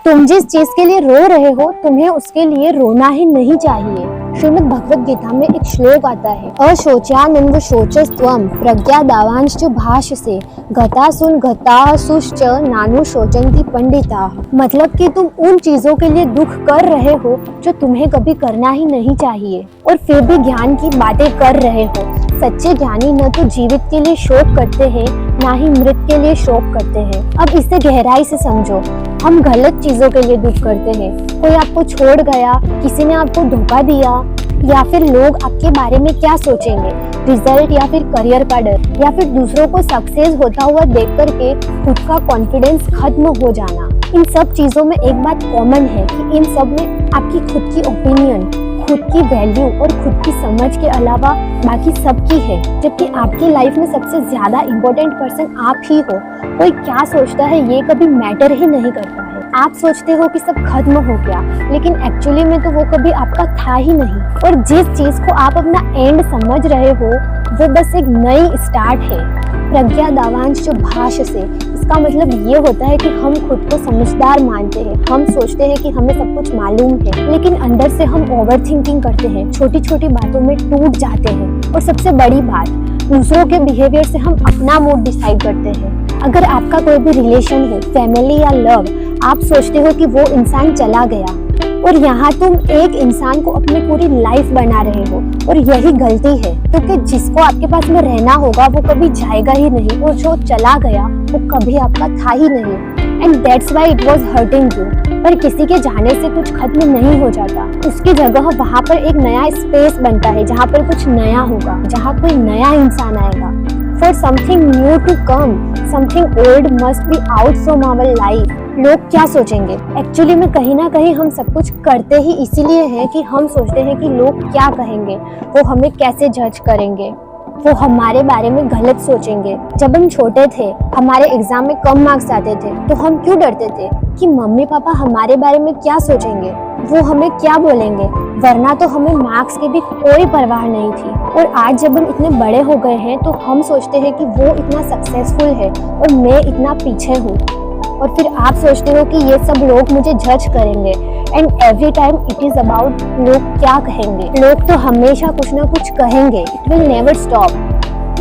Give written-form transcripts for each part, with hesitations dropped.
तुम जिस चीज के लिए रो रहे हो तुम्हें उसके लिए रोना ही नहीं चाहिए। श्रीमद् भगवत गीता में एक श्लोक आता है, अशोच्यानन्व शोचस्त्वं प्रज्ञादावांश्च भाषसे गतासुन गतासुश्च नानु शोचन्ति पंडिताः। मतलब कि तुम उन चीजों के लिए दुख कर रहे हो जो तुम्हें कभी करना ही नहीं चाहिए और फिर भी ज्ञान की बातें कर रहे हो। सच्चे ज्ञानी न तो जीवित के लिए शोक करते हैं ना ही मृत के लिए शोक करते हैं। अब इसे गहराई से समझो। हम गलत चीजों के लिए दुख करते हैं। कोई आपको छोड़ गया, किसी ने आपको धोखा दिया, या फिर लोग आपके बारे में क्या सोचेंगे, रिजल्ट या फिर करियर का डर, या फिर दूसरों को सक्सेस होता हुआ देख करके खुद का कॉन्फिडेंस खत्म हो जाना। इन सब चीजों में एक बात कॉमन है कि इन सब में आपकी खुद की ओपिनियन, खुद की वैल्यू और खुद की समझ के अलावा बाकी सबकी है, जबकि आपकी लाइफ में सबसे ज्यादा इम्पोर्टेंट पर्सन आप ही हो। कोई क्या सोचता है ये कभी मैटर ही नहीं करता है। आप सोचते हो कि सब खत्म हो गया, लेकिन एक्चुअली में तो वो कभी आपका था ही नहीं। और जिस चीज को आप अपना एंड समझ रहे हो वो बस एक नई स्टार्ट है। प्रज्ञादावांश्च जो भाषसे, इसका मतलब ये होता है कि हम खुद को समझदार मानते हैं। हम सोचते हैं कि हमें सब कुछ मालूम है, लेकिन अंदर से हम ओवर थिंकिंग करते हैं, छोटी छोटी बातों में टूट जाते हैं। और सबसे बड़ी बात, दूसरों के बिहेवियर से हम अपना मूड डिसाइड करते हैं। अगर आपका कोई भी रिलेशन है, फैमिली या लव, आप सोचते हो कि वो इंसान चला गया और यहाँ तुम एक इंसान को अपनी पूरी लाइफ बना रहे हो, और यही गलती है क्योंकि जिसको आपके पास में रहना होगा वो कभी जाएगा ही नहीं, और जो चला गया वो कभी आपका था ही नहीं। And that's why it was hurting you. पर किसी के जाने से कुछ खत्म नहीं हो जाता, उसकी जगह वहाँ पर एक नया स्पेस बनता है जहाँ पर कुछ नया होगा, जहाँ कोई नया इंसान आएगा। For something new to come, something old must be out from our life. लोग क्या सोचेंगे? एक्चुअली में कहीं ना कहीं हम सब कुछ करते ही इसीलिए हैं कि हम सोचते हैं कि लोग क्या कहेंगे, वो हमें कैसे जज करेंगे, वो हमारे बारे में गलत सोचेंगे। जब हम छोटे थे, हमारे एग्जाम में कम मार्क्स आते थे, तो हम क्यों डरते थे कि मम्मी पापा हमारे बारे में क्या सोचेंगे, वो हमें क्या बोलेंगे, वरना तो हमें मार्क्स की भी कोई परवाह नहीं थी। और आज जब हम इतने बड़े हो गए हैं तो हम सोचते हैं कि वो इतना सक्सेसफुल है और मैं इतना पीछे हूँ, और फिर आप सोचते हो कि ये सब लोग मुझे जज करेंगे। And every time it is about लोग क्या कहेंगे। लोग तो हमेशा कुछ ना कुछ कहेंगे। It will never stop,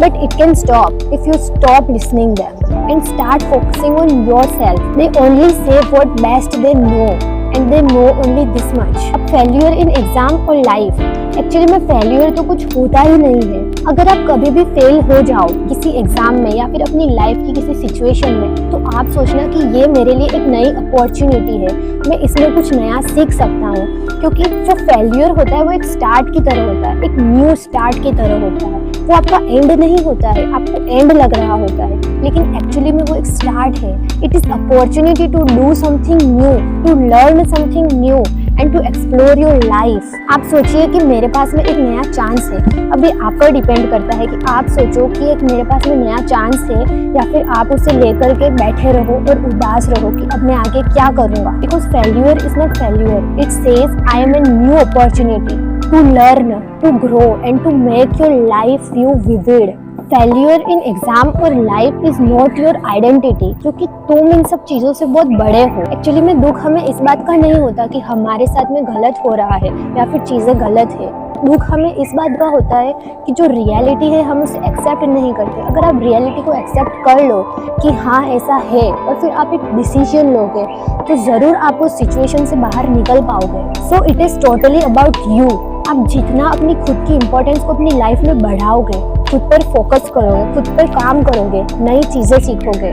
but it can stop if you stop listening them and start focusing on yourself. They only say what best they know and they know only this much. अब failure in exam और life, actually में failure तो कुछ होता ही नहीं है। अगर आप कभी भी फेल हो जाओ किसी एग्जाम में या फिर अपनी लाइफ की किसी सिचुएशन में, तो आप सोचना कि ये मेरे लिए एक नई अपॉर्चुनिटी है, मैं इसमें कुछ नया सीख सकता हूँ। क्योंकि जो फेल्यूर होता है वो एक स्टार्ट की तरह होता है, एक न्यू स्टार्ट की तरह होता है। वो आपका एंड नहीं होता है, आपको एंड लग रहा होता है, लेकिन एक्चुअली में वो एक स्टार्ट है। It is opportunity to do something new, to learn something new and to explore your life. आप सोचिए कि मेरे पास में एक नया चांस है। अभी आप पर डिपेंड करता है कि आप सोचो कि एक मेरे पास में नया चांस है, या फिर आप उसे लेकर के बैठे रहो और उदास रहो कि अब मैं आगे क्या करूंगा। Because failure is not failure, it says I am a new opportunity to learn, to grow and to make your life view vivid. Failure in exam और life is not your identity, क्योंकि तुम इन सब चीज़ों से बहुत बड़े हो। Actually में दुख हमें इस बात का नहीं होता कि हमारे साथ में गलत हो रहा है या फिर चीज़ें गलत है। दुख हमें इस बात का होता है कि जो रियलिटी है हम उसे एक्सेप्ट नहीं करते। अगर आप रियलिटी को एक्सेप्ट कर लो कि हाँ ऐसा है, और फिर आप एक डिसीजन लोगे, तो ज़रूर आप उस सिचुएशन से बाहर निकल पाओगे। So it is totally about you. आप जितना अपनी खुद की इम्पोर्टेंस को अपनी लाइफ में बढ़ाओगे, खुद पर फोकस करोगे, खुद पर काम करोगे, नई चीज़ें सीखोगे,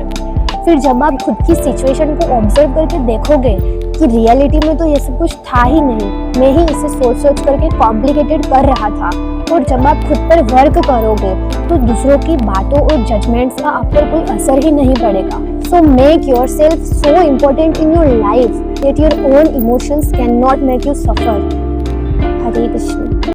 फिर जब आप खुद की सिचुएशन को ऑब्जर्व करके देखोगे कि रियलिटी में तो ये सब कुछ था ही नहीं, मैं ही इसे सोच सोच करके कॉम्प्लिकेटेड कर रहा था। और जब आप खुद पर वर्क करोगे तो दूसरों की बातों और जजमेंट्स का आप पर कोई असर ही नहीं पड़ेगा। So make your self so important in your life that your own emotions can not make you suffer. Hare Krishna.